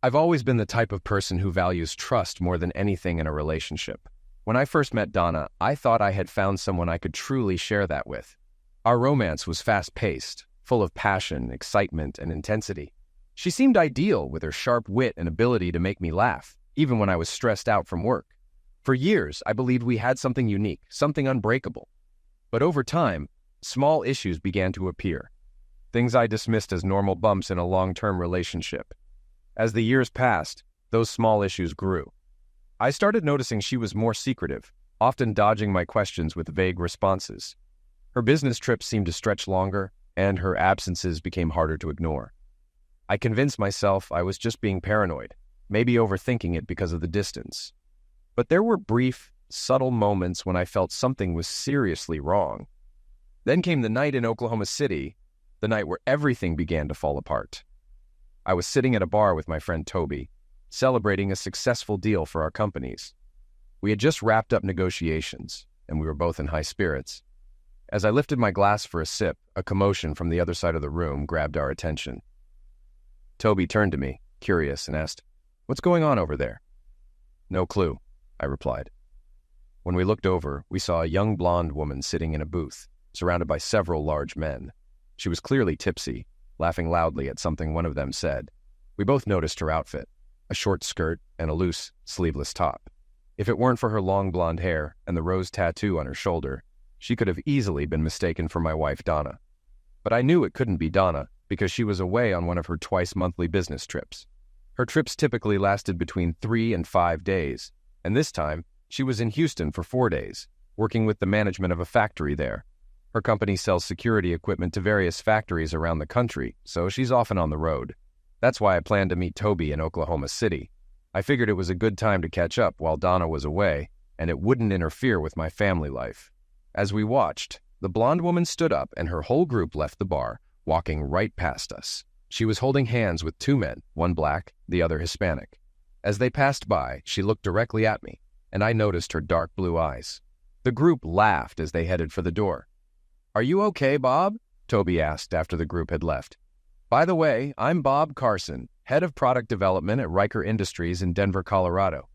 I've always been the type of person who values trust more than anything in a relationship. When I first met Donna, I thought I had found someone I could truly share that with. Our romance was fast-paced, full of passion, excitement, and intensity. She seemed ideal with her sharp wit and ability to make me laugh, even when I was stressed out from work. For years, I believed we had something unique, something unbreakable. But over time, small issues began to appear, things I dismissed as normal bumps in a long-term relationship. As the years passed, those small issues grew. I started noticing she was more secretive, often dodging my questions with vague responses. Her business trips seemed to stretch longer, and her absences became harder to ignore. I convinced myself I was just being paranoid, maybe overthinking it because of the distance. But there were brief, subtle moments when I felt something was seriously wrong. Then came the night in Oklahoma City, the night where everything began to fall apart. I was sitting at a bar with my friend Toby, celebrating a successful deal for our companies. We had just wrapped up negotiations, and we were both in high spirits. As I lifted my glass for a sip, a commotion from the other side of the room grabbed our attention. Toby turned to me, curious, and asked, "What's going on over there?" "No clue," I replied. When we looked over, we saw a young blonde woman sitting in a booth, surrounded by several large men. She was clearly tipsy, laughing loudly at something one of them said. We both noticed her outfit, a short skirt and a loose, sleeveless top. If it weren't for her long blonde hair and the rose tattoo on her shoulder, she could have easily been mistaken for my wife, Donna. But I knew it couldn't be Donna because she was away on one of her twice-monthly business trips. Her trips typically lasted between 3 and 5 days, and this time, she was in Houston for 4 days, working with the management of a factory there. Her company sells security equipment to various factories around the country, so she's often on the road. That's why I planned to meet Toby in Oklahoma City. I figured it was a good time to catch up while Donna was away, and it wouldn't interfere with my family life. As we watched, the blonde woman stood up and her whole group left the bar, walking right past us. She was holding hands with 2 men, one black, the other Hispanic. As they passed by, she looked directly at me, and I noticed her dark blue eyes. The group laughed as they headed for the door. "Are you okay, Bob?" Toby asked after the group had left. "By the way, I'm Bob Carson, head of product development at Riker Industries in Denver, Colorado.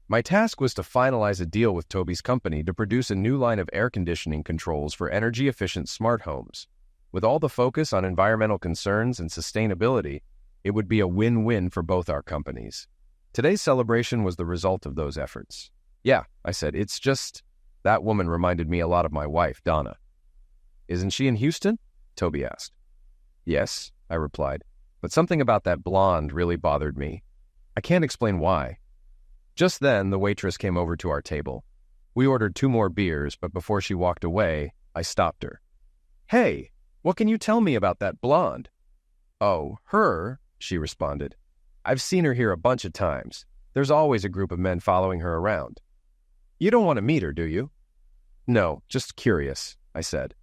My task was to finalize a deal with Toby's company to produce a new line of air conditioning controls for energy-efficient smart homes. With all the focus on environmental concerns and sustainability, it would be a win-win for both our companies. Today's celebration was the result of those efforts." "Yeah," I said, "it's just..." That woman reminded me a lot of my wife, Donna. "Isn't she in Houston?" Toby asked. "Yes," I replied, "but something about that blonde really bothered me. I can't explain why." Just then, the waitress came over to our table. We ordered 2 more beers, but before she walked away, I stopped her. "Hey, what can you tell me about that blonde?" "Oh, her," she responded. "I've seen her here a bunch of times. There's always a group of men following her around." "You don't want to meet her, do you?" "No, just curious," I said.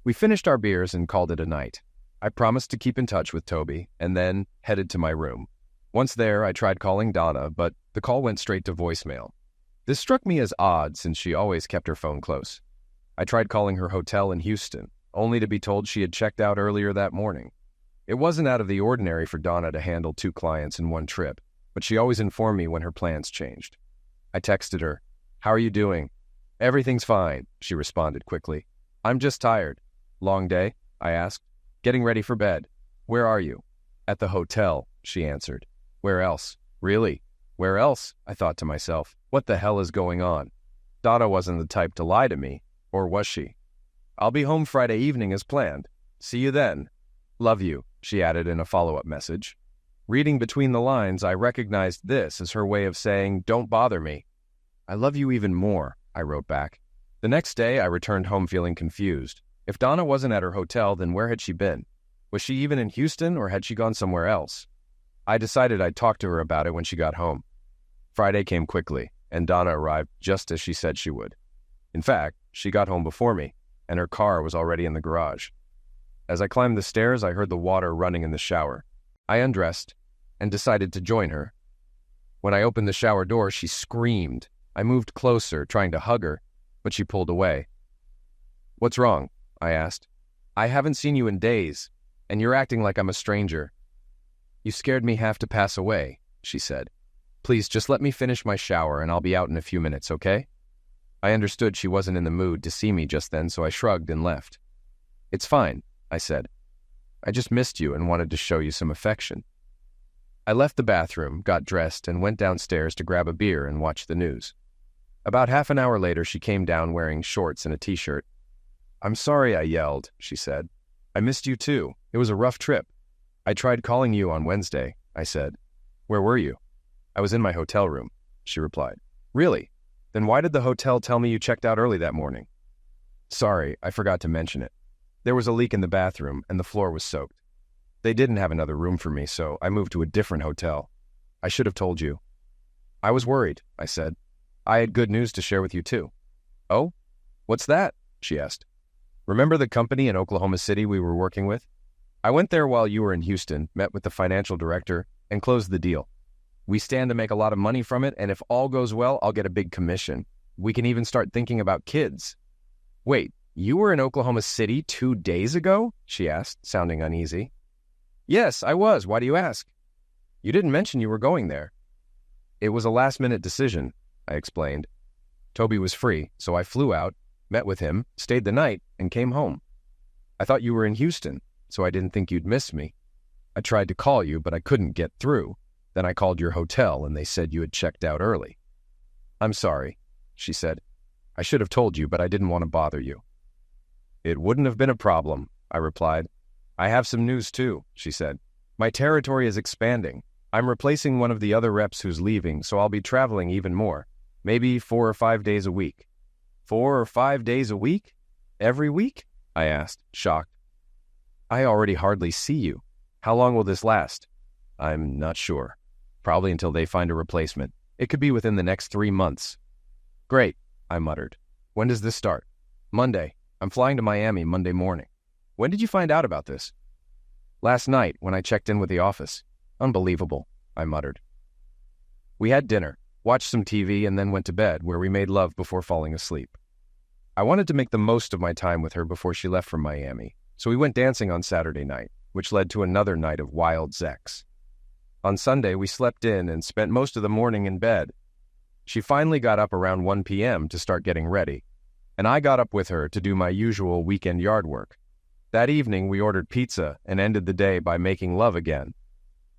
We finished our beers and called it a night. I promised to keep in touch with Toby, and then headed to my room. Once there, I tried calling Donna, but the call went straight to voicemail. This struck me as odd since she always kept her phone close. I tried calling her hotel in Houston, only to be told she had checked out earlier that morning. It wasn't out of the ordinary for Donna to handle 2 clients in one trip, but she always informed me when her plans changed. I texted her, "How are you doing?" "Everything's fine," she responded quickly. "I'm just tired." "Long day?" I asked. "Getting ready for bed." "Where are you?" "At the hotel," she answered. "Where else?" "Really? Where else?" I thought to myself. What the hell is going on? Donna wasn't the type to lie to me, or was she? "I'll be home Friday evening as planned. See you then. Love you," she added in a follow-up message. Reading between the lines, I recognized this as her way of saying, "Don't bother me." "I love you even more," I wrote back. The next day, I returned home feeling confused. If Donna wasn't at her hotel, then where had she been? Was she even in Houston, or had she gone somewhere else? I decided I'd talk to her about it when she got home. Friday came quickly, and Donna arrived just as she said she would. In fact, she got home before me, and her car was already in the garage. As I climbed the stairs, I heard the water running in the shower. I undressed and decided to join her. When I opened the shower door, she screamed. I moved closer, trying to hug her, but she pulled away. "What's wrong?" I asked. "I haven't seen you in days, and you're acting like I'm a stranger." You scared me half to pass away, she said. Please, just let me finish my shower and I'll be out in a few minutes, okay? I understood she wasn't in the mood to see me just then, so I shrugged and left. It's fine, I said. I just missed you and wanted to show you some affection. I left the bathroom, got dressed, and went downstairs to grab a beer and watch the news. About half an hour later, she came down wearing shorts and a t-shirt. I'm sorry I yelled, she said. I missed you too. It was a rough trip. I tried calling you on Wednesday, I said. Where were you? I was in my hotel room, she replied. Really? Then why did the hotel tell me you checked out early that morning? Sorry, I forgot to mention it. There was a leak in the bathroom and the floor was soaked. They didn't have another room for me, so I moved to a different hotel. I should have told you. I was worried, I said. I had good news to share with you too. Oh? What's that? She asked. Remember the company in Oklahoma City we were working with? I went there while you were in Houston, met with the financial director, and closed the deal. We stand to make a lot of money from it, and if all goes well, I'll get a big commission. We can even start thinking about kids. Wait, you were in Oklahoma City 2 days ago? She asked, sounding uneasy. Yes, I was. Why do you ask? You didn't mention you were going there. It was a last-minute decision, I explained. Toby was free, so I flew out, met with him, stayed the night, and came home. I thought you were in Houston, so I didn't think you'd miss me. I tried to call you, but I couldn't get through. Then I called your hotel, and they said you had checked out early. I'm sorry, she said. I should have told you, but I didn't want to bother you. It wouldn't have been a problem, I replied. I have some news too, she said. My territory is expanding. I'm replacing one of the other reps who's leaving, so I'll be traveling even more. Maybe 4 or 5 days a week. 4 or 5 days a week? Every week? I asked, shocked. I already hardly see you. How long will this last? I'm not sure. Probably until they find a replacement. It could be within the next 3 months. Great, I muttered. When does this start? Monday. I'm flying to Miami Monday morning. When did you find out about this? Last night, when I checked in with the office. Unbelievable, I muttered. We had dinner, watched some TV, and then went to bed, where we made love before falling asleep. I wanted to make the most of my time with her before she left for Miami, so we went dancing on Saturday night, which led to another night of wild sex. On Sunday, we slept in and spent most of the morning in bed. She finally got up around 1 p.m. to start getting ready, and I got up with her to do my usual weekend yard work. That evening, we ordered pizza and ended the day by making love again.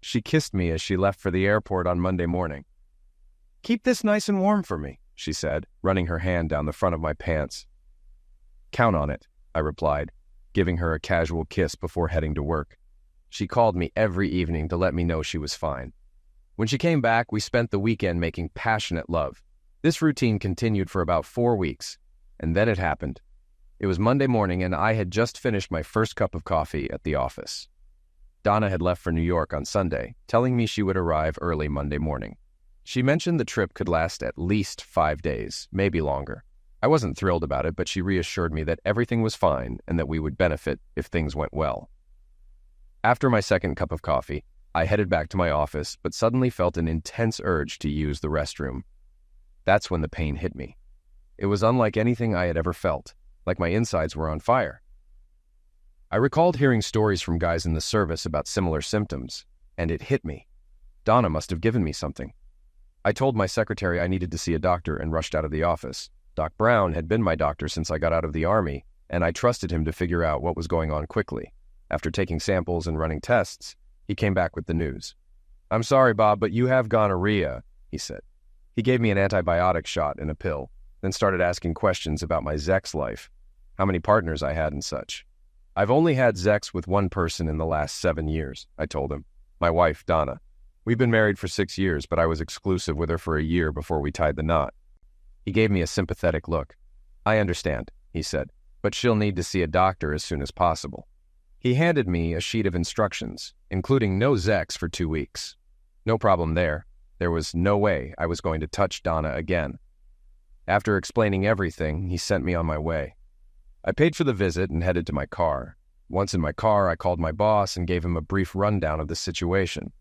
She kissed me as she left for the airport on Monday morning. Keep this nice and warm for me, she said, running her hand down the front of my pants. Count on it, I replied, giving her a casual kiss before heading to work. She called me every evening to let me know she was fine. When she came back, we spent the weekend making passionate love. This routine continued for about 4 weeks, and then it happened. It was Monday morning, and I had just finished my first cup of coffee at the office. Donna had left for New York on Sunday, telling me she would arrive early Monday morning. She mentioned the trip could last at least 5 days, maybe longer. I wasn't thrilled about it, but she reassured me that everything was fine and that we would benefit if things went well. After my second cup of coffee, I headed back to my office, but suddenly felt an intense urge to use the restroom. That's when the pain hit me. It was unlike anything I had ever felt, like my insides were on fire. I recalled hearing stories from guys in the service about similar symptoms, and it hit me. Donna must have given me something. I told my secretary I needed to see a doctor and rushed out of the office. Doc Brown had been my doctor since I got out of the Army, and I trusted him to figure out what was going on quickly. After taking samples and running tests, he came back with the news. I'm sorry, Bob, but you have gonorrhea, he said. He gave me an antibiotic shot and a pill, then started asking questions about my sex life, how many partners I had and such. I've only had sex with one person in the last 7 years, I told him. My wife, Donna. We've been married for 6 years, but I was exclusive with her for a year before we tied the knot. He gave me a sympathetic look. I understand, he said, but she'll need to see a doctor as soon as possible. He handed me a sheet of instructions, including no sex for 2 weeks. No problem there. There was no way I was going to touch Donna again. After explaining everything, he sent me on my way. I paid for the visit and headed to my car. Once in my car, I called my boss and gave him a brief rundown of the situation.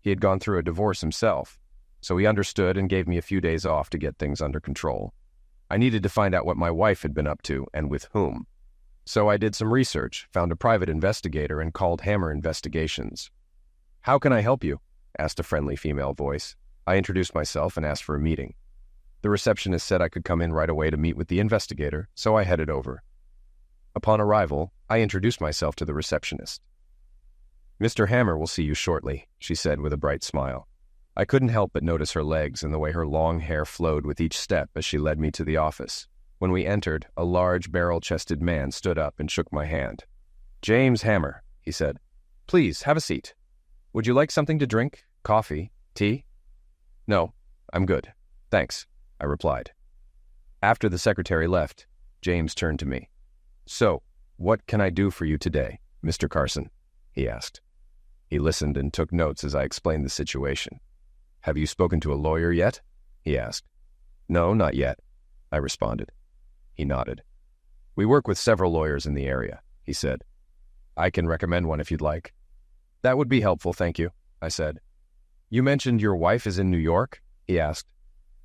He had gone through a divorce himself, so he understood and gave me a few days off to get things under control. I needed to find out what my wife had been up to and with whom. So I did some research, found a private investigator, and called Hammer Investigations. "How can I help you?" asked a friendly female voice. I introduced myself and asked for a meeting. The receptionist said I could come in right away to meet with the investigator, so I headed over. Upon arrival, I introduced myself to the receptionist. "Mr. Hammer will see you shortly," she said with a bright smile. I couldn't help but notice her legs and the way her long hair flowed with each step as she led me to the office. When we entered, a large, barrel-chested man stood up and shook my hand. "James Hammer," he said. "Please, have a seat. Would you like something to drink? Coffee? Tea?" "No, I'm good. Thanks," I replied. After the secretary left, James turned to me. "So, what can I do for you today, Mr. Carson?" he asked. He listened and took notes as I explained the situation. "Have you spoken to a lawyer yet?" he asked. "No, not yet," I responded. He nodded. "We work with several lawyers in the area," he said. "I can recommend one if you'd like." "That would be helpful, thank you," I said. "You mentioned your wife is in New York?" he asked.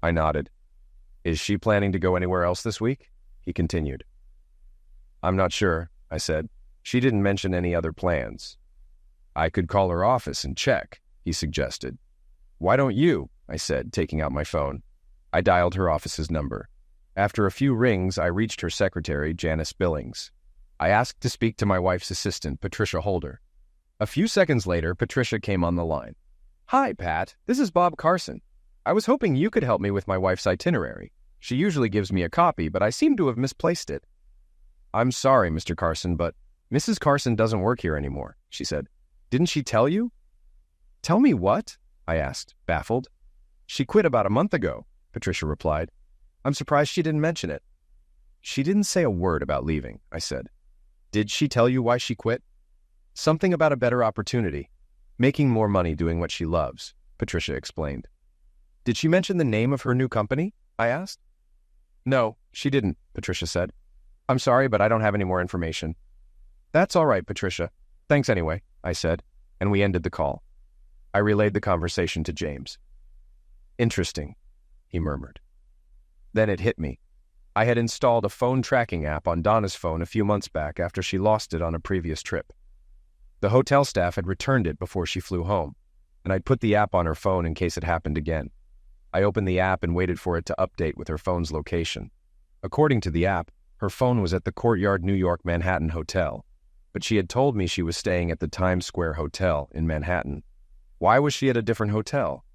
I nodded. "Is she planning to go anywhere else this week?" he continued. "I'm not sure," I said. "She didn't mention any other plans." "I could call her office and check," he suggested. "Why don't you?" I said, taking out my phone. I dialed her office's number. After a few rings, I reached her secretary, Janice Billings. I asked to speak to my wife's assistant, Patricia Holder. A few seconds later, Patricia came on the line. "Hi, Pat. This is Bob Carson. I was hoping you could help me with my wife's itinerary. She usually gives me a copy, but I seem to have misplaced it." "I'm sorry, Mr. Carson, but Mrs. Carson doesn't work here anymore," she said. "Didn't she tell you?" "Tell me what?" I asked, baffled. "She quit about a month ago," Patricia replied. "I'm surprised she didn't mention it." "She didn't say a word about leaving," I said. "Did she tell you why she quit?" "Something about a better opportunity. Making more money doing what she loves," Patricia explained. "Did she mention the name of her new company?" I asked. "No, she didn't," Patricia said. "I'm sorry, but I don't have any more information." "That's all right, Patricia. Thanks anyway," I said, and we ended the call. I relayed the conversation to James. "Interesting," he murmured. Then it hit me. I had installed a phone tracking app on Donna's phone a few months back after she lost it on a previous trip. The hotel staff had returned it before she flew home, and I'd put the app on her phone in case it happened again. I opened the app and waited for it to update with her phone's location. According to the app, her phone was at the Courtyard New York Manhattan Hotel, but she had told me she was staying at the Times Square Hotel in Manhattan. Why was she at a different hotel?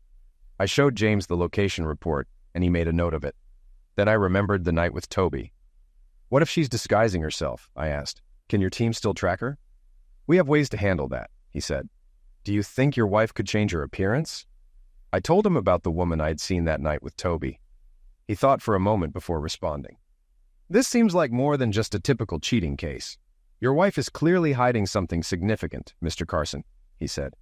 I showed James the location report, and he made a note of it. Then I remembered the night with Toby. "What if she's disguising herself?" I asked. "Can your team still track her?" "We have ways to handle that," he said. "Do you think your wife could change her appearance?" I told him about the woman I had seen that night with Toby. He thought for a moment before responding. "This seems like more than just a typical cheating case. Your wife is clearly hiding something significant, Mr. Carson," he said.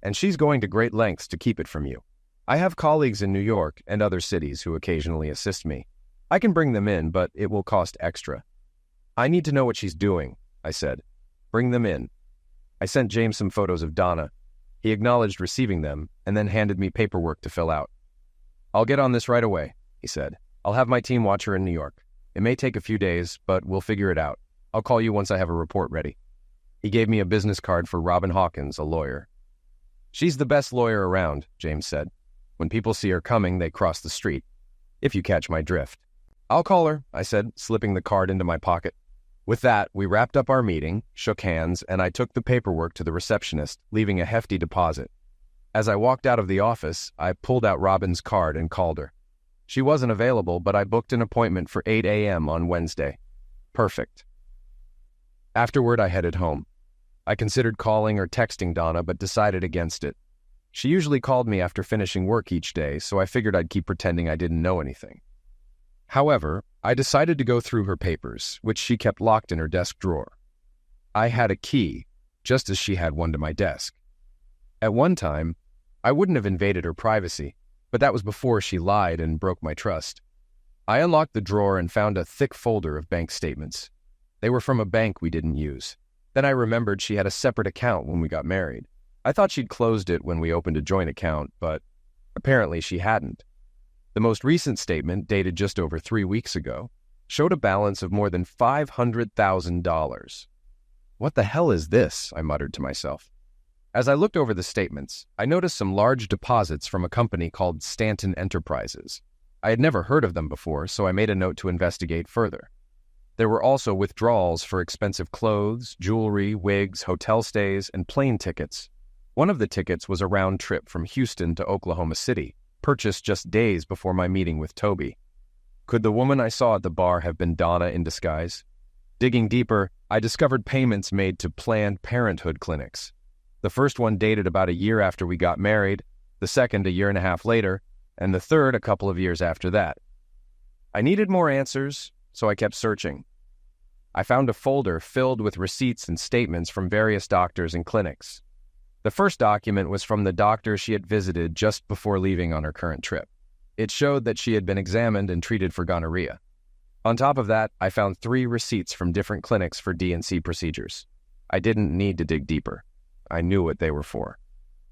"And she's going to great lengths to keep it from you. I have colleagues in New York and other cities who occasionally assist me. I can bring them in, but it will cost extra." "I need to know what she's doing," I said. "Bring them in." I sent James some photos of Donna. He acknowledged receiving them and then handed me paperwork to fill out. "I'll get on this right away," he said. "I'll have my team watch her in New York. It may take a few days, but we'll figure it out. I'll call you once I have a report ready." He gave me a business card for Robin Hawkins, a lawyer. "She's the best lawyer around," James said. "When people see her coming, they cross the street. If you catch my drift." "I'll call her," I said, slipping the card into my pocket. With that, we wrapped up our meeting, shook hands, and I took the paperwork to the receptionist, leaving a hefty deposit. As I walked out of the office, I pulled out Robin's card and called her. She wasn't available, but I booked an appointment for 8 a.m. on Wednesday. Perfect. Afterward, I headed home. I considered calling or texting Donna, but decided against it. She usually called me after finishing work each day, so I figured I'd keep pretending I didn't know anything. However, I decided to go through her papers, which she kept locked in her desk drawer. I had a key, just as she had one to my desk. At one time, I wouldn't have invaded her privacy, but that was before she lied and broke my trust. I unlocked the drawer and found a thick folder of bank statements. They were from a bank we didn't use. Then I remembered she had a separate account when we got married. I thought she'd closed it when we opened a joint account, but apparently she hadn't. The most recent statement, dated just over 3 weeks ago, showed a balance of more than $500,000. "What the hell is this?" I muttered to myself. As I looked over the statements, I noticed some large deposits from a company called Stanton Enterprises. I had never heard of them before, so I made a note to investigate further. There were also withdrawals for expensive clothes, jewelry, wigs, hotel stays, and plane tickets. One of the tickets was a round trip from Houston to Oklahoma City, purchased just days before my meeting with Toby. Could the woman I saw at the bar have been Donna in disguise? Digging deeper, I discovered payments made to Planned Parenthood clinics. The first one dated about a year after we got married, the second a year and a half later, and the third a couple of years after that. I needed more answers, so I kept searching. I found a folder filled with receipts and statements from various doctors and clinics. The first document was from the doctor she had visited just before leaving on her current trip. It showed that she had been examined and treated for gonorrhea. On top of that, I found 3 receipts from different clinics for D&C procedures. I didn't need to dig deeper. I knew what they were for.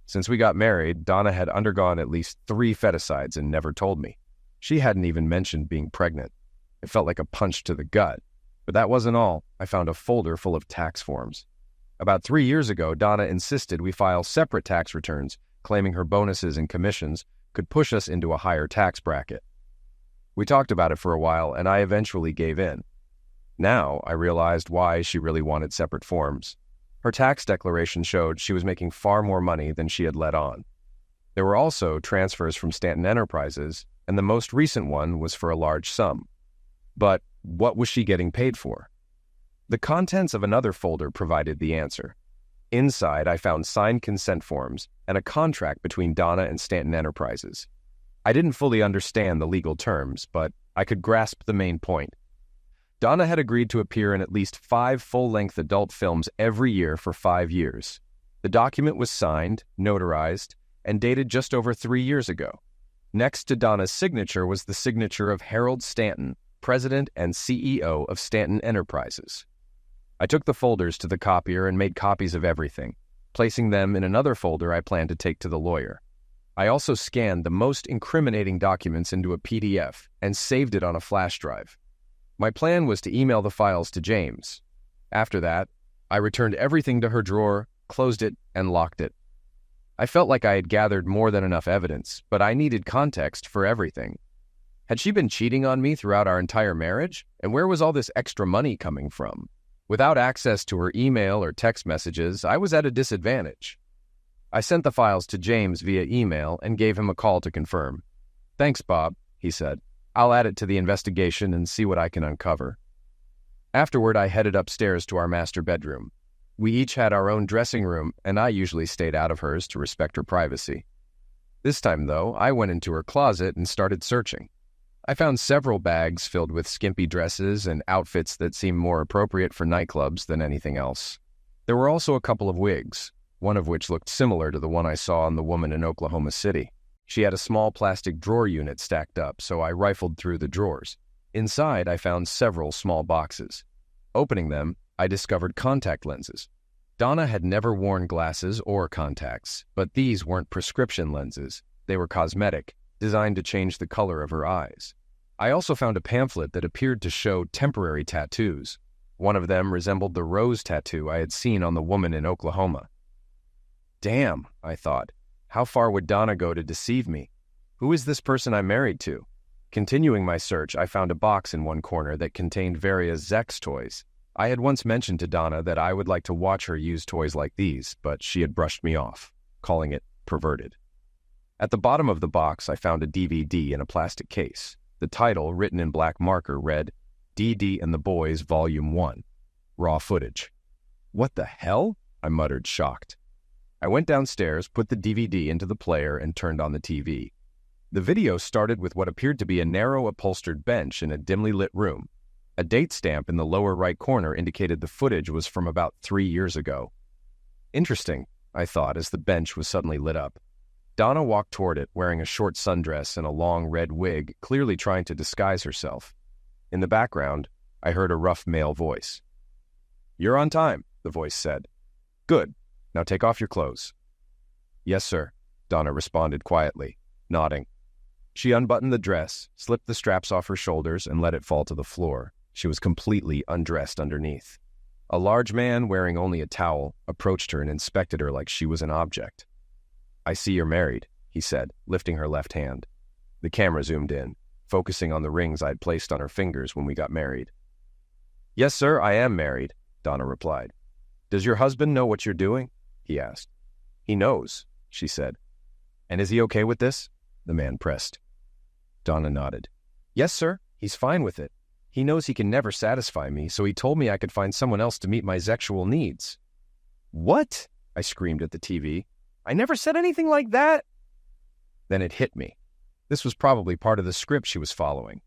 Since we got married, Donna had undergone at least 3 feticides and never told me. She hadn't even mentioned being pregnant. It felt like a punch to the gut. But that wasn't all. I found a folder full of tax forms. About 3 years ago, Donna insisted we file separate tax returns, claiming her bonuses and commissions could push us into a higher tax bracket. We talked about it for a while, and I eventually gave in. Now, I realized why she really wanted separate forms. Her tax declaration showed she was making far more money than she had let on. There were also transfers from Stanton Enterprises, and the most recent one was for a large sum. But what was she getting paid for? The contents of another folder provided the answer. Inside, I found signed consent forms and a contract between Donna and Stanton Enterprises. I didn't fully understand the legal terms, but I could grasp the main point. Donna had agreed to appear in at least 5 full-length adult films every year for 5 years. The document was signed, notarized, and dated just over 3 years ago. Next to Donna's signature was the signature of Harold Stanton, President and CEO of Stanton Enterprises. I took the folders to the copier and made copies of everything, placing them in another folder I planned to take to the lawyer. I also scanned the most incriminating documents into a PDF and saved it on a flash drive. My plan was to email the files to James. After that, I returned everything to her drawer, closed it, and locked it. I felt like I had gathered more than enough evidence, but I needed context for everything. Had she been cheating on me throughout our entire marriage? And where was all this extra money coming from? Without access to her email or text messages, I was at a disadvantage. I sent the files to James via email and gave him a call to confirm. "Thanks, Bob," he said. "I'll add it to the investigation and see what I can uncover." Afterward, I headed upstairs to our master bedroom. We each had our own dressing room, and I usually stayed out of hers to respect her privacy. This time, though, I went into her closet and started searching. I found several bags filled with skimpy dresses and outfits that seemed more appropriate for nightclubs than anything else. There were also a couple of wigs, one of which looked similar to the one I saw on the woman in Oklahoma City. She had a small plastic drawer unit stacked up, so I rifled through the drawers. Inside, I found several small boxes. Opening them, I discovered contact lenses. Donna had never worn glasses or contacts, but these weren't prescription lenses. They were cosmetic, designed to change the color of her eyes. I also found a pamphlet that appeared to show temporary tattoos. One of them resembled the rose tattoo I had seen on the woman in Oklahoma. Damn, I thought. How far would Donna go to deceive me? Who is this person I'm married to? Continuing my search, I found a box in one corner that contained various Zex toys. I had once mentioned to Donna that I would like to watch her use toys like these, but she had brushed me off, calling it perverted. At the bottom of the box, I found a DVD in a plastic case. The title, written in black marker, read, "D.D. and the Boys, Volume 1. Raw footage." "What the hell?" I muttered, shocked. I went downstairs, put the DVD into the player, and turned on the TV. The video started with what appeared to be a narrow upholstered bench in a dimly lit room. A date stamp in the lower right corner indicated the footage was from about 3 years ago. Interesting, I thought as the bench was suddenly lit up. Donna walked toward it, wearing a short sundress and a long red wig, clearly trying to disguise herself. In the background, I heard a rough male voice. "You're on time," the voice said. "Good. Now take off your clothes." "Yes, sir," Donna responded quietly, nodding. She unbuttoned the dress, slipped the straps off her shoulders, and let it fall to the floor. She was completely undressed underneath. A large man, wearing only a towel, approached her and inspected her like she was an object. "I see you're married," he said, lifting her left hand. The camera zoomed in, focusing on the rings I'd placed on her fingers when we got married. "Yes, sir, I am married," Donna replied. "Does your husband know what you're doing?" he asked. "He knows," she said. "And is he okay with this?" the man pressed. Donna nodded. "Yes, sir, he's fine with it. He knows he can never satisfy me, so he told me I could find someone else to meet my sexual needs." "What?" I screamed at the TV. "I never said anything like that." Then it hit me. This was probably part of the script she was following.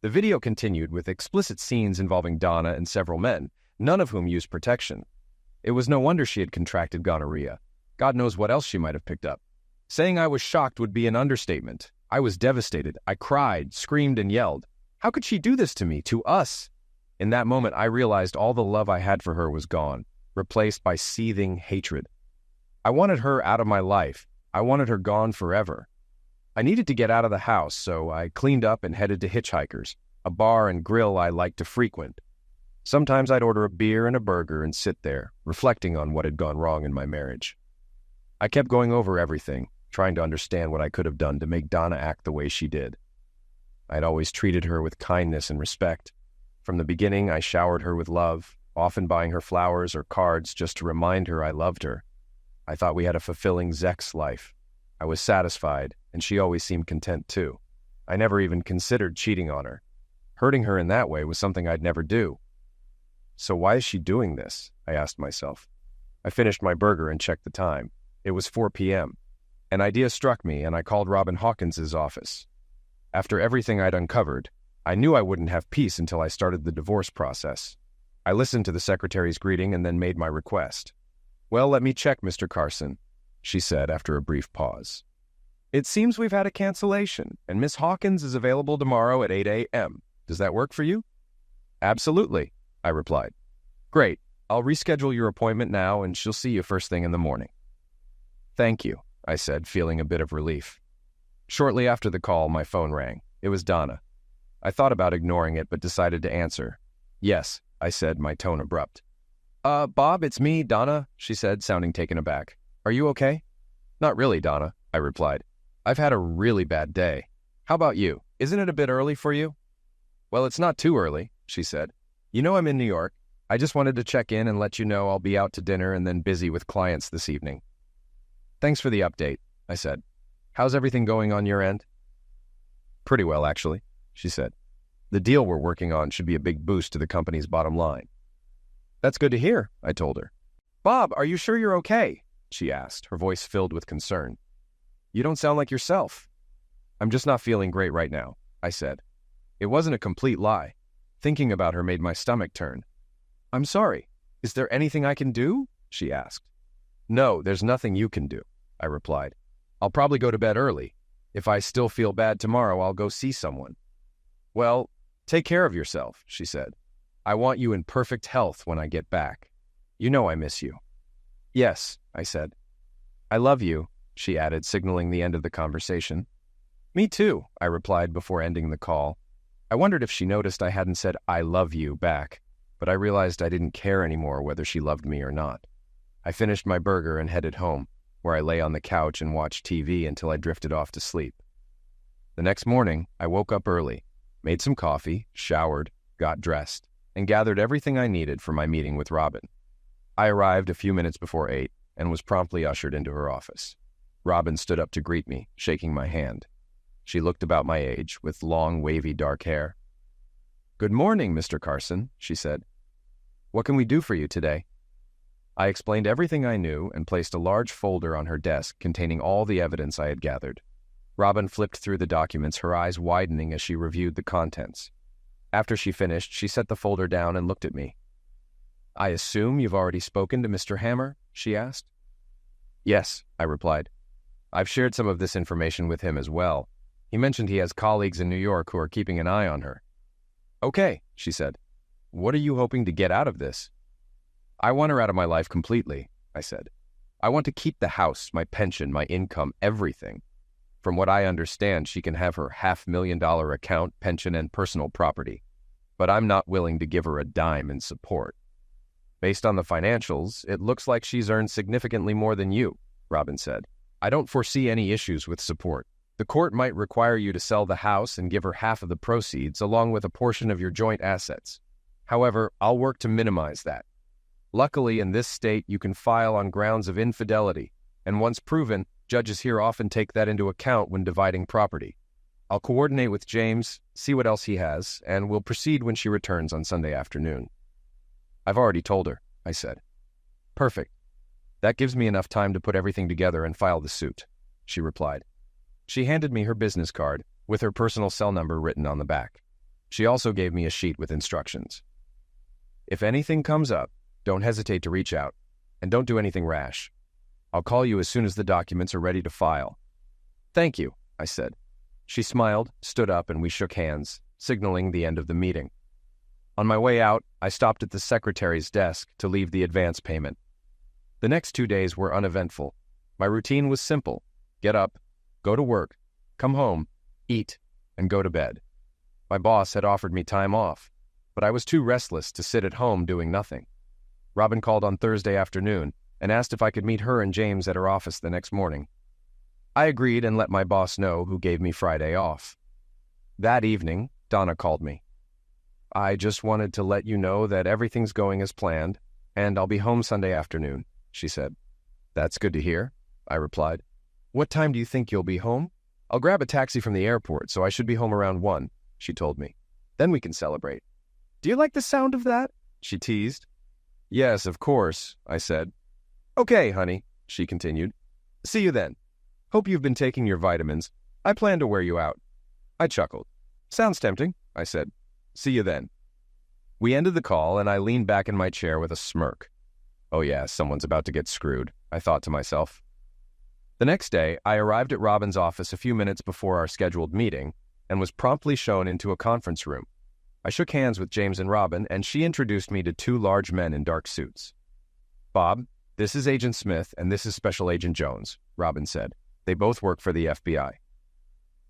The video continued with explicit scenes involving Donna and several men, none of whom used protection. It was no wonder she had contracted gonorrhea. God knows what else she might have picked up. Saying I was shocked would be an understatement. I was devastated. I cried, screamed, and yelled. How could she do this to me, to us? In that moment, I realized all the love I had for her was gone, replaced by seething hatred. I wanted her out of my life. I wanted her gone forever. I needed to get out of the house, so I cleaned up and headed to Hitchhikers, a bar and grill I liked to frequent. Sometimes I'd order a beer and a burger and sit there, reflecting on what had gone wrong in my marriage. I kept going over everything, trying to understand what I could have done to make Donna act the way she did. I'd always treated her with kindness and respect. From the beginning, I showered her with love, often buying her flowers or cards just to remind her I loved her. I thought we had a fulfilling sex life. I was satisfied, and she always seemed content too. I never even considered cheating on her. Hurting her in that way was something I'd never do. So why is she doing this? I asked myself. I finished my burger and checked the time. It was 4 p.m. An idea struck me, and I called Robin Hawkins's office. After everything I'd uncovered, I knew I wouldn't have peace until I started the divorce process. I listened to the secretary's greeting and then made my request. "Well, let me check, Mr. Carson," she said after a brief pause. "It seems we've had a cancellation, and Miss Hawkins is available tomorrow at 8 a.m. Does that work for you?" "Absolutely," I replied. "Great. I'll reschedule your appointment now, and she'll see you first thing in the morning." "Thank you," I said, feeling a bit of relief. Shortly after the call, my phone rang. It was Donna. I thought about ignoring it, but decided to answer. "Yes," I said, my tone abrupt. Bob, it's me, Donna," she said, sounding taken aback. "Are you okay?" "Not really, Donna," I replied. "I've had a really bad day. How about you? Isn't it a bit early for you?" "Well, it's not too early," she said. "You know I'm in New York. I just wanted to check in and let you know I'll be out to dinner and then busy with clients this evening." "Thanks for the update," I said. "How's everything going on your end?" "Pretty well, actually," she said. "The deal we're working on should be a big boost to the company's bottom line." "That's good to hear," I told her. "Bob, are you sure you're okay?" she asked, her voice filled with concern. "You don't sound like yourself." "I'm just not feeling great right now," I said. It wasn't a complete lie. Thinking about her made my stomach turn. "I'm sorry. Is there anything I can do?" she asked. "No, there's nothing you can do," I replied. "I'll probably go to bed early. If I still feel bad tomorrow, I'll go see someone." "Well, take care of yourself," she said. "I want you in perfect health when I get back. You know I miss you." "Yes," I said. "I love you," she added, signaling the end of the conversation. "Me too," I replied before ending the call. I wondered if she noticed I hadn't said "I love you" back, but I realized I didn't care anymore whether she loved me or not. I finished my burger and headed home, where I lay on the couch and watched TV until I drifted off to sleep. The next morning, I woke up early, made some coffee, showered, got dressed, and gathered everything I needed for my meeting with Robin. I arrived a few minutes before 8 and was promptly ushered into her office. Robin stood up to greet me, shaking my hand. She looked about my age, with long, wavy dark hair. "Good morning, Mr. Carson," she said. "What can we do for you today?" I explained everything I knew and placed a large folder on her desk containing all the evidence I had gathered. Robin flipped through the documents, her eyes widening as she reviewed the contents. After she finished, she set the folder down and looked at me. "I assume you've already spoken to Mr. Hammer?" she asked. "Yes," I replied. "I've shared some of this information with him as well. He mentioned he has colleagues in New York who are keeping an eye on her." "Okay," she said. "What are you hoping to get out of this?" "I want her out of my life completely," I said. "I want to keep the house, my pension, my income, everything. From what I understand, she can have her $500,000 account, pension, and personal property. But I'm not willing to give her a dime in support." Based on the financials, it looks like she's earned significantly more than you, Robin said. I don't foresee any issues with support. The court might require you to sell the house and give her half of the proceeds along with a portion of your joint assets. However, I'll work to minimize that. Luckily, in this state, you can file on grounds of infidelity, and once proven, judges here often take that into account when dividing property. I'll coordinate with James, see what else he has, and we'll proceed when she returns on Sunday afternoon. I've already told her, I said. Perfect. That gives me enough time to put everything together and file the suit, she replied. She handed me her business card, with her personal cell number written on the back. She also gave me a sheet with instructions. If anything comes up, don't hesitate to reach out, and don't do anything rash. I'll call you as soon as the documents are ready to file. Thank you, I said. She smiled, stood up, and we shook hands, signaling the end of the meeting. On my way out, I stopped at the secretary's desk to leave the advance payment. The next 2 days were uneventful. My routine was simple. Get up, go to work, come home, eat, and go to bed. My boss had offered me time off, but I was too restless to sit at home doing nothing. Robin called on Thursday afternoon and asked if I could meet her and James at her office the next morning. I agreed and let my boss know, who gave me Friday off. That evening, Donna called me. I just wanted to let you know that everything's going as planned, and I'll be home Sunday afternoon, she said. That's good to hear, I replied. What time do you think you'll be home? I'll grab a taxi from the airport, so I should be home around 1, she told me. Then we can celebrate. Do you like the sound of that? She teased. Yes, of course, I said. Okay, honey, she continued. See you then. Hope you've been taking your vitamins. I plan to wear you out. I chuckled. Sounds tempting, I said. See you then. We ended the call, and I leaned back in my chair with a smirk. Oh yeah, someone's about to get screwed, I thought to myself. The next day, I arrived at Robin's office a few minutes before our scheduled meeting and was promptly shown into a conference room. I shook hands with James and Robin, and she introduced me to 2 large men in dark suits. Bob, this is Agent Smith, and this is Special Agent Jones, Robin said. They both work for the FBI.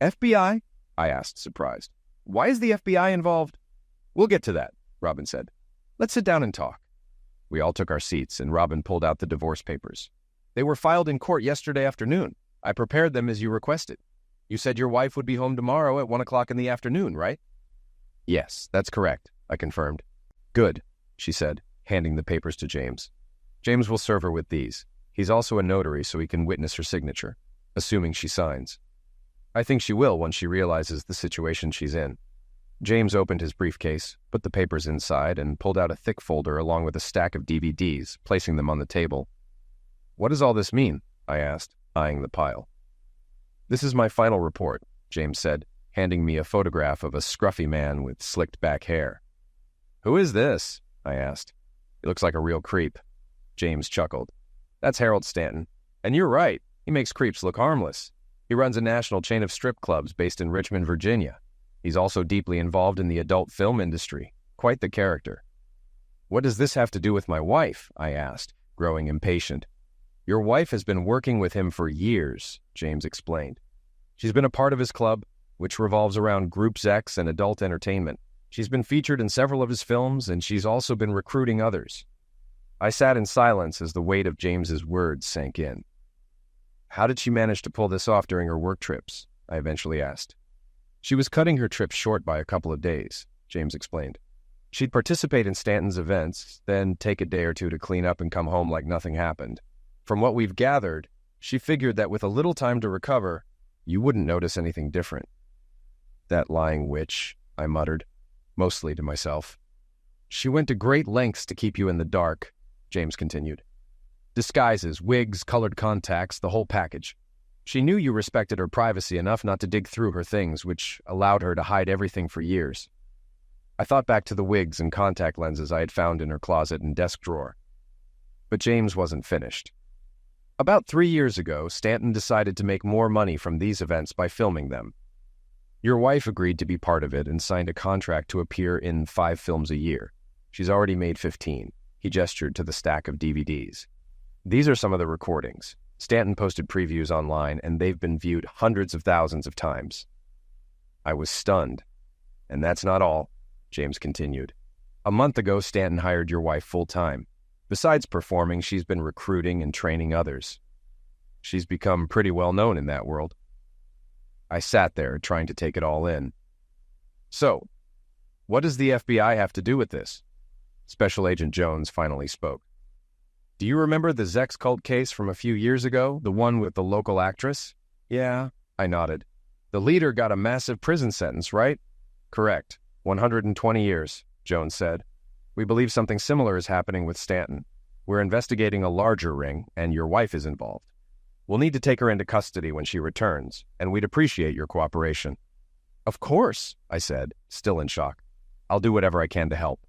FBI? I asked, surprised. Why is the FBI involved? We'll get to that, Robin said. Let's sit down and talk. We all took our seats, and Robin pulled out the divorce papers. They were filed in court yesterday afternoon. I prepared them as you requested. You said your wife would be home tomorrow at 1 o'clock in the afternoon, right? Yes, that's correct, I confirmed. Good, she said, handing the papers to James. James will serve her with these. He's also a notary, so he can witness her signature, assuming she signs. I think she will once she realizes the situation she's in. James opened his briefcase, put the papers inside, and pulled out a thick folder along with a stack of DVDs, placing them on the table. What does all this mean? I asked, eyeing the pile. This is my final report, James said, handing me a photograph of a scruffy man with slicked back hair. Who is this? I asked. He looks like a real creep. James chuckled. That's Harold Stanton. And you're right, he makes creeps look harmless. He runs a national chain of strip clubs based in Richmond, Virginia. He's also deeply involved in the adult film industry. Quite the character. What does this have to do with my wife? I asked, growing impatient. Your wife has been working with him for years, James explained. She's been a part of his club, which revolves around group sex and adult entertainment. She's been featured in several of his films, and she's also been recruiting others. I sat in silence as the weight of James's words sank in. How did she manage to pull this off during her work trips? I eventually asked. She was cutting her trips short by a couple of days, James explained. She'd participate in Stanton's events, then take a day or two to clean up and come home like nothing happened. From what we've gathered, she figured that with a little time to recover, you wouldn't notice anything different. That lying witch, I muttered, mostly to myself. She went to great lengths to keep you in the dark, James continued. Disguises, wigs, colored contacts, the whole package. She knew you respected her privacy enough not to dig through her things, which allowed her to hide everything for years. I thought back to the wigs and contact lenses I had found in her closet and desk drawer. But James wasn't finished. About 3 years ago, Stanton decided to make more money from these events by filming them. Your wife agreed to be part of it and signed a contract to appear in 5 films a year. She's already made 15. He gestured to the stack of DVDs. These are some of the recordings. Stanton posted previews online, and they've been viewed hundreds of thousands of times. I was stunned. And that's not all, James continued. A month ago, Stanton hired your wife full-time. Besides performing, she's been recruiting and training others. She's become pretty well known in that world. I sat there trying to take it all in. So, what does the FBI have to do with this? Special Agent Jones finally spoke. Do you remember the Zex cult case from a few years ago, the one with the local actress? Yeah, I nodded. The leader got a massive prison sentence, right? Correct. 120 years, Jones said. We believe something similar is happening with Stanton. We're investigating a larger ring, and your wife is involved. We'll need to take her into custody when she returns, and we'd appreciate your cooperation. Of course, I said, still in shock. I'll do whatever I can to help.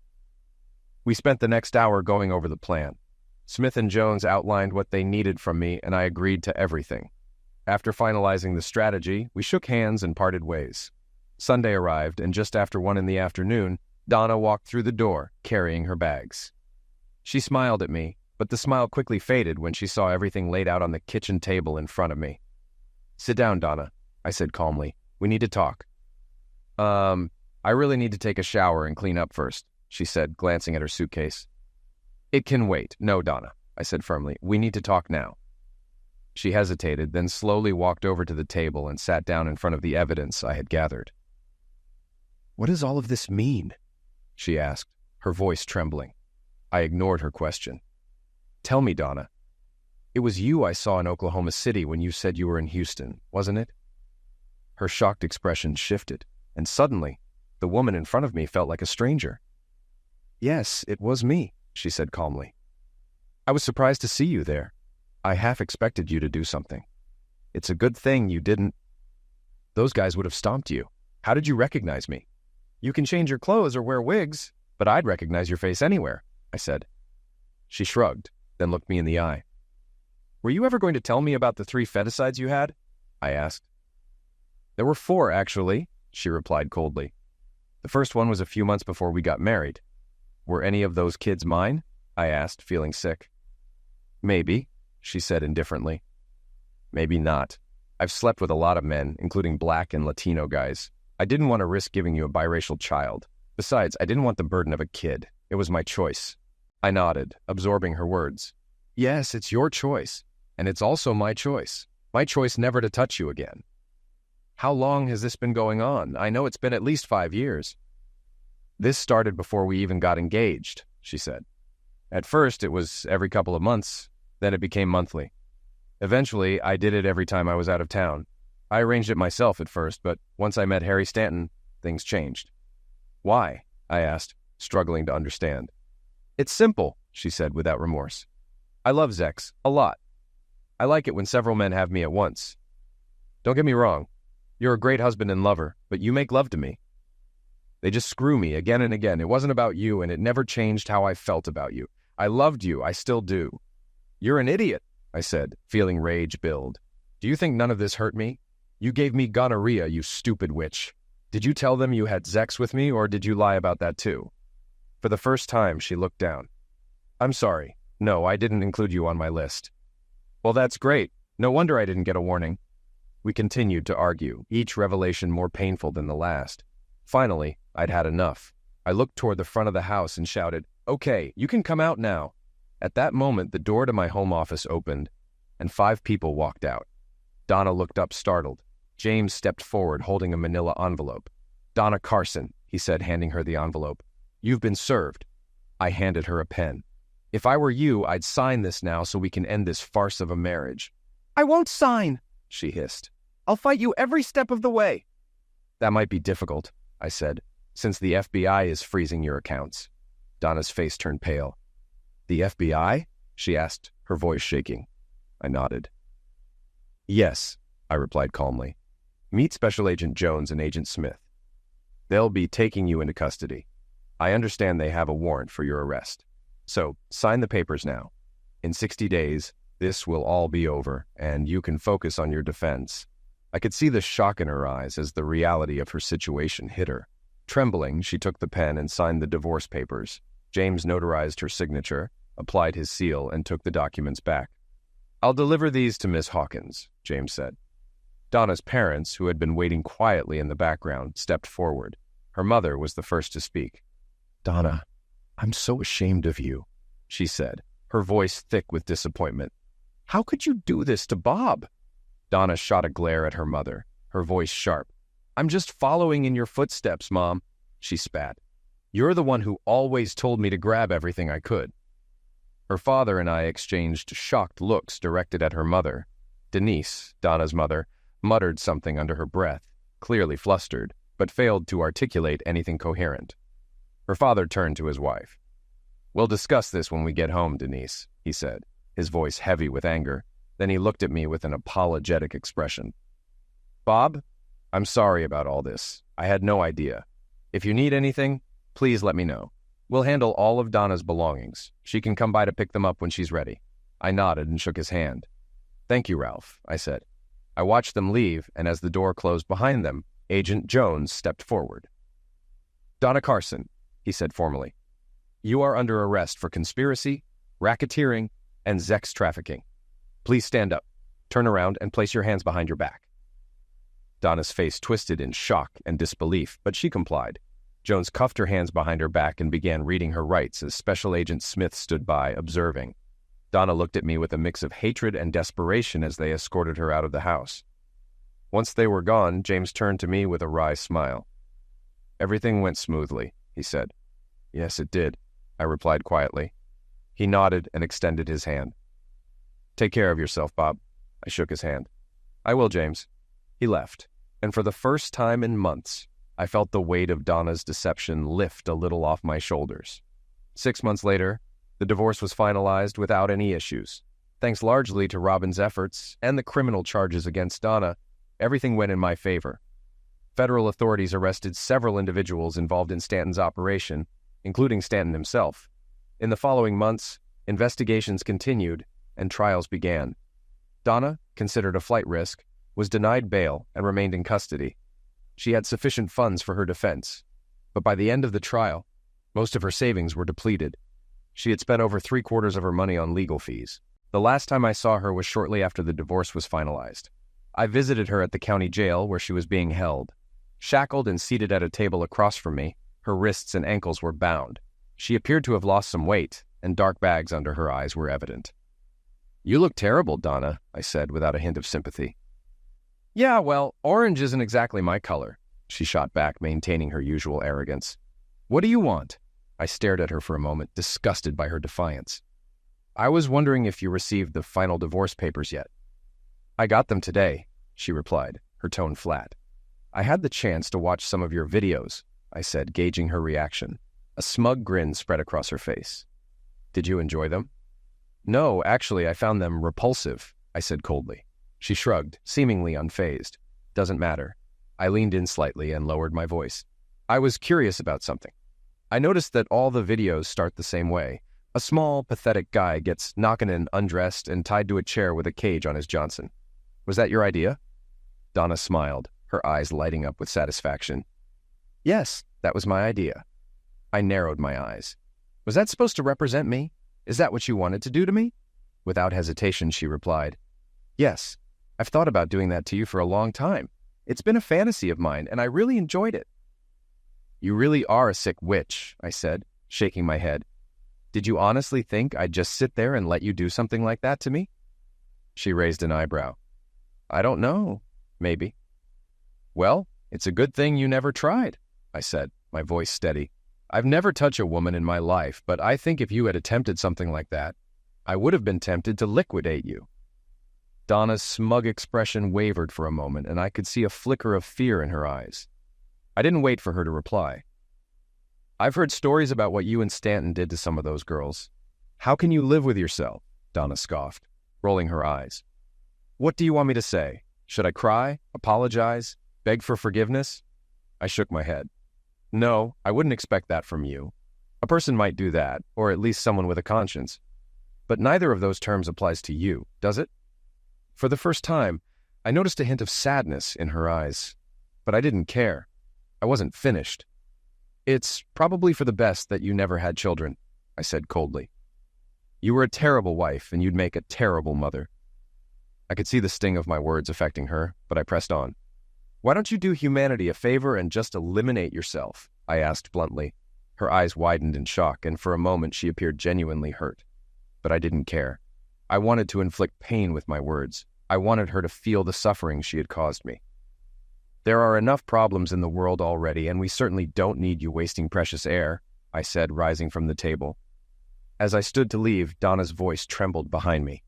We spent the next hour going over the plan. Smith and Jones outlined what they needed from me, and I agreed to everything. After finalizing the strategy, we shook hands and parted ways. Sunday arrived, and just after 1 p.m, Donna walked through the door, carrying her bags. She smiled at me, but the smile quickly faded when she saw everything laid out on the kitchen table in front of me. Sit down, Donna, I said calmly. We need to talk. I really need to take a shower and clean up first, she said, glancing at her suitcase. It can wait. No, Donna, I said firmly. We need to talk now. She hesitated, then slowly walked over to the table and sat down in front of the evidence I had gathered. What does all of this mean? She asked, her voice trembling. I ignored her question. Tell me, Donna. It was you I saw in Oklahoma City when you said you were in Houston, wasn't it? Her shocked expression shifted, and suddenly, the woman in front of me felt like a stranger. Yes, it was me, she said calmly. I was surprised to see you there. I half expected you to do something. It's a good thing you didn't. Those guys would have stomped you. How did you recognize me? You can change your clothes or wear wigs, but I'd recognize your face anywhere, I said. She shrugged, then looked me in the eye. Were you ever going to tell me about the 3 feticides you had? I asked. There were 4, actually, she replied coldly. The first one was a few months before we got married. Were any of those kids mine? I asked, feeling sick. Maybe, she said indifferently. Maybe not. I've slept with a lot of men, including black and Latino guys. I didn't want to risk giving you a biracial child. Besides, I didn't want the burden of a kid. It was my choice. I nodded, absorbing her words. Yes, it's your choice. And it's also my choice. My choice never to touch you again. How long has this been going on? I know it's been at least 5 years. This started before we even got engaged, she said. At first, it was every couple of months. Then it became monthly. Eventually, I did it every time I was out of town. I arranged it myself at first, but once I met Harry Stanton, things changed. Why? I asked, struggling to understand. It's simple, she said without remorse. I love Zex, a lot. I like it when several men have me at once. Don't get me wrong. You're a great husband and lover, but you make love to me. They just screw me again and again. It wasn't about you, and it never changed how I felt about you. I loved you. I still do. You're an idiot, I said, feeling rage build. Do you think none of this hurt me? You gave me gonorrhea, you stupid witch. Did you tell them you had Zex with me, or did you lie about that too? For the first time, she looked down. I'm sorry. No, I didn't include you on my list. Well, that's great. No wonder I didn't get a warning. We continued to argue, each revelation more painful than the last. Finally, I'd had enough. I looked toward the front of the house and shouted, Okay, you can come out now. At that moment, the door to my home office opened, and 5 people walked out. Donna looked up startled. James stepped forward, holding a manila envelope. Donna Carson, he said, handing her the envelope. You've been served. I handed her a pen. If I were you, I'd sign this now so we can end this farce of a marriage. I won't sign, she hissed. I'll fight you every step of the way. That might be difficult, I said, since the FBI is freezing your accounts. Donna's face turned pale. The FBI? She asked, her voice shaking. I nodded. Yes, I replied calmly. Meet Special Agent Jones and Agent Smith. They'll be taking you into custody. I understand they have a warrant for your arrest. So, sign the papers now. In 60 days, this will all be over, and you can focus on your defense. I could see the shock in her eyes as the reality of her situation hit her. Trembling, she took the pen and signed the divorce papers. James notarized her signature, applied his seal, and took the documents back. I'll deliver these to Miss Hawkins, James said. Donna's parents, who had been waiting quietly in the background, stepped forward. Her mother was the first to speak. Donna, I'm so ashamed of you, she said, her voice thick with disappointment. "How could you do this to Bob?" Donna shot a glare at her mother, her voice sharp. "I'm just following in your footsteps, Mom," she spat. "You're the one who always told me to grab everything I could." Her father and I exchanged shocked looks directed at her mother. Denise, Donna's mother, muttered something under her breath, clearly flustered, but failed to articulate anything coherent. Her father turned to his wife. "We'll discuss this when we get home, Denise," he said, his voice heavy with anger. Then he looked at me with an apologetic expression. "Bob, I'm sorry about all this. I had no idea. If you need anything, please let me know. We'll handle all of Donna's belongings. She can come by to pick them up when she's ready." I nodded and shook his hand. "Thank you, Ralph," I said. I watched them leave, and as the door closed behind them, Agent Jones stepped forward. "Donna Carson," he said formally, "you are under arrest for conspiracy, racketeering, and sex trafficking. Please stand up, turn around, and place your hands behind your back." Donna's face twisted in shock and disbelief, but she complied. Jones cuffed her hands behind her back and began reading her rights as Special Agent Smith stood by, observing. Donna looked at me with a mix of hatred and desperation as they escorted her out of the house. Once they were gone, James turned to me with a wry smile. "Everything went smoothly," he said. "Yes, it did," I replied quietly. He nodded and extended his hand. "Take care of yourself, Bob." I shook his hand. "I will, James." He left, and for the first time in months, I felt the weight of Donna's deception lift a little off my shoulders. 6 months later, the divorce was finalized without any issues. Thanks largely to Robin's efforts and the criminal charges against Donna, everything went in my favor. Federal authorities arrested several individuals involved in Stanton's operation, including Stanton himself. In the following months, investigations continued and trials began. Donna, considered a flight risk, was denied bail and remained in custody. She had sufficient funds for her defense, but by the end of the trial, most of her savings were depleted. She had spent over 3/4 of her money on legal fees. The last time I saw her was shortly after the divorce was finalized. I visited her at the county jail where she was being held. Shackled and seated at a table across from me, her wrists and ankles were bound. She appeared to have lost some weight, and dark bags under her eyes were evident. "You look terrible, Donna," I said without a hint of sympathy. "Yeah, well, orange isn't exactly my color," she shot back, maintaining her usual arrogance. "What do you want?" I stared at her for a moment, disgusted by her defiance. "I was wondering if you received the final divorce papers yet." "I got them today," she replied, her tone flat. "I had the chance to watch some of your videos," I said, gauging her reaction. A smug grin spread across her face. "Did you enjoy them?" "No, actually, I found them repulsive," I said coldly. She shrugged, seemingly unfazed. "Doesn't matter." I leaned in slightly and lowered my voice. "I was curious about something. I noticed that all the videos start the same way. A small, pathetic guy gets knocking and undressed and tied to a chair with a cage on his Johnson. Was that your idea?" Donna smiled, her eyes lighting up with satisfaction. "Yes, that was my idea." I narrowed my eyes. "Was that supposed to represent me? Is that what you wanted to do to me?" Without hesitation, she replied, "Yes, I've thought about doing that to you for a long time. It's been a fantasy of mine, and I really enjoyed it." "You really are a sick witch," I said, shaking my head. "Did you honestly think I'd just sit there and let you do something like that to me?" She raised an eyebrow. "I don't know. Maybe." "Well, it's a good thing you never tried," I said, my voice steady. "I've never touched a woman in my life, but I think if you had attempted something like that, I would have been tempted to liquidate you." Donna's smug expression wavered for a moment, and I could see a flicker of fear in her eyes. I didn't wait for her to reply. "I've heard stories about what you and Stanton did to some of those girls. How can you live with yourself?" Donna scoffed, rolling her eyes. "What do you want me to say? Should I cry, apologize, beg for forgiveness?" I shook my head. "No, I wouldn't expect that from you. A person might do that, or at least someone with a conscience. But neither of those terms applies to you, does it?" For the first time, I noticed a hint of sadness in her eyes, but I didn't care. I wasn't finished. "It's probably for the best that you never had children," I said coldly. "You were a terrible wife, and you'd make a terrible mother." I could see the sting of my words affecting her, but I pressed on. "Why don't you do humanity a favor and just eliminate yourself?" I asked bluntly. Her eyes widened in shock, and for a moment she appeared genuinely hurt. but I didn't care. I wanted to inflict pain with my words. I wanted her to feel the suffering she had caused me. "There are enough problems in the world already, and we certainly don't need you wasting precious air," I said, rising from the table. As I stood to leave, Donna's voice trembled behind me.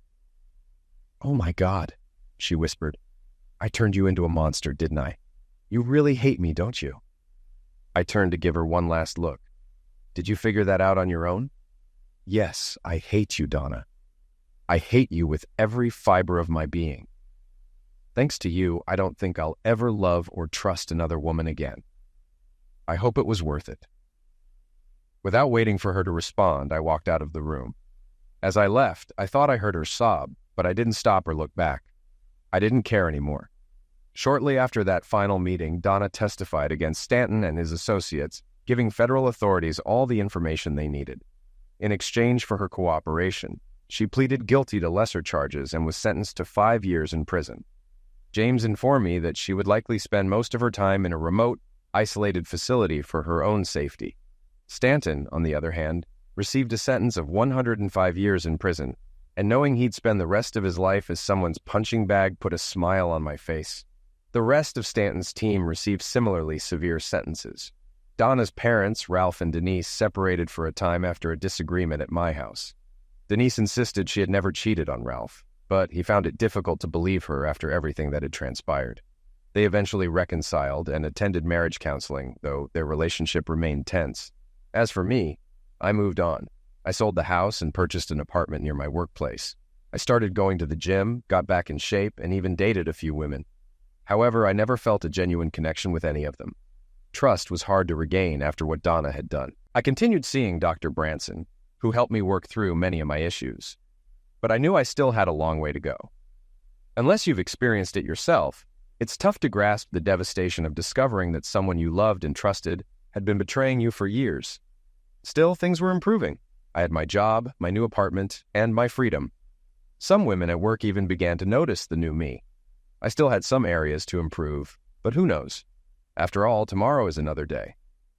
"Oh my God," she whispered. "I turned you into a monster, didn't I? You really hate me, don't you?" I turned to give her one last look. "Did you figure that out on your own?" "Yes, I hate you, Donna. I hate you with every fiber of my being. Thanks to you, I don't think I'll ever love or trust another woman again. I hope it was worth it." Without waiting for her to respond, I walked out of the room. As I left, I thought I heard her sob, but I didn't stop or look back. I didn't care anymore. Shortly after that final meeting, Donna testified against Stanton and his associates, giving federal authorities all the information they needed. In exchange for her cooperation, she pleaded guilty to lesser charges and was sentenced to 5 years in prison. James informed me that she would likely spend most of her time in a remote, isolated facility for her own safety. Stanton, on the other hand, received a sentence of 105 years in prison, and knowing he'd spend the rest of his life as someone's punching bag put a smile on my face. The rest of Stanton's team received similarly severe sentences. Donna's parents, Ralph and Denise, separated for a time after a disagreement at my house. Denise insisted she had never cheated on Ralph, but he found it difficult to believe her after everything that had transpired. They eventually reconciled and attended marriage counseling, though their relationship remained tense. As for me, I moved on. I sold the house and purchased an apartment near my workplace. I started going to the gym, got back in shape, and even dated a few women. However, I never felt a genuine connection with any of them. Trust was hard to regain after what Donna had done. I continued seeing Dr. Branson, who helped me work through many of my issues. But I knew I still had a long way to go. Unless you've experienced it yourself, it's tough to grasp the devastation of discovering that someone you loved and trusted had been betraying you for years. Still, things were improving. I had my job, my new apartment, and my freedom. Some women at work even began to notice the new me. I still had some areas to improve, but who knows? After all, tomorrow is another day.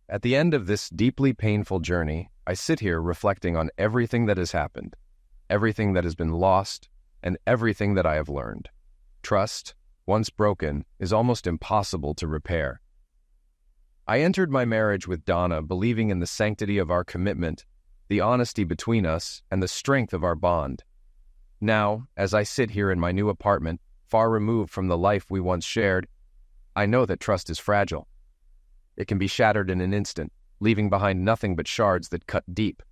At the end of this deeply painful journey, I sit here reflecting on everything that has happened, everything that has been lost, and everything that I have learned. Trust, once broken, is almost impossible to repair. I entered my marriage with Donna believing in the sanctity of our commitment, the honesty between us, and the strength of our bond. Now, as I sit here in my new apartment, far removed from the life we once shared, I know that trust is fragile. It can be shattered in an instant, leaving behind nothing but shards that cut deep.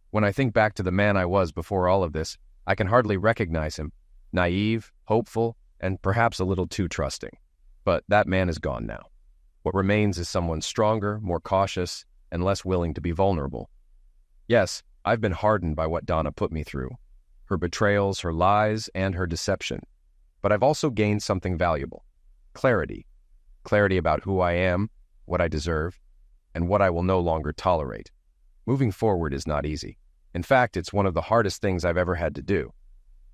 When I think back to the man I was before all of this, I can hardly recognize him. Naive, hopeful, and perhaps a little too trusting. But that man is gone now. What remains is someone stronger, more cautious, and less willing to be vulnerable. Yes, I've been hardened by what Donna put me through. Her betrayals, her lies, and her deception. But I've also gained something valuable. Clarity. Clarity about who I am, what I deserve, and what I will no longer tolerate. Moving forward is not easy. In fact, it's one of the hardest things I've ever had to do.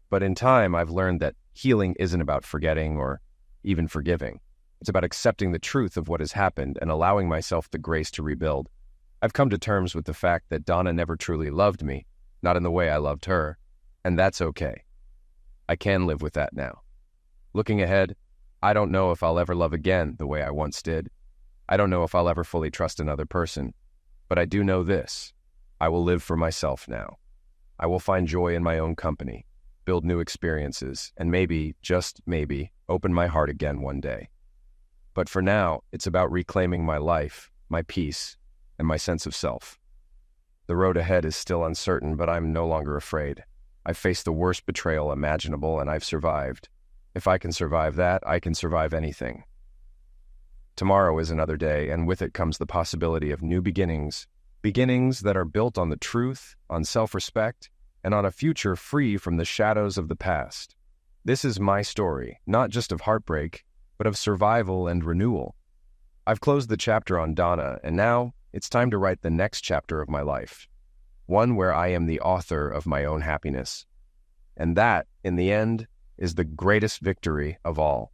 But in time, I've learned that healing isn't about forgetting or even forgiving. It's about accepting the truth of what has happened and allowing myself the grace to rebuild. I've come to terms with the fact that Donna never truly loved me, not in the way I loved her, and that's okay. I can live with that now. Looking ahead, I don't know if I'll ever love again the way I once did. I don't know if I'll ever fully trust another person, but I do know this. I will live for myself now. I will find joy in my own company, build new experiences, and maybe, just maybe, open my heart again one day. But for now, it's about reclaiming my life, my peace, and my sense of self. The road ahead is still uncertain, but I'm no longer afraid. I've faced the worst betrayal imaginable, and I've survived. If I can survive that, I can survive anything. Tomorrow is another day, and with it comes the possibility of new beginnings, beginnings that are built on the truth, on self-respect, and on a future free from the shadows of the past. This is my story, not just of heartbreak, but of survival and renewal. I've closed the chapter on Donna, and now it's time to write the next chapter of my life, one where I am the author of my own happiness. And that, in the end, is the greatest victory of all.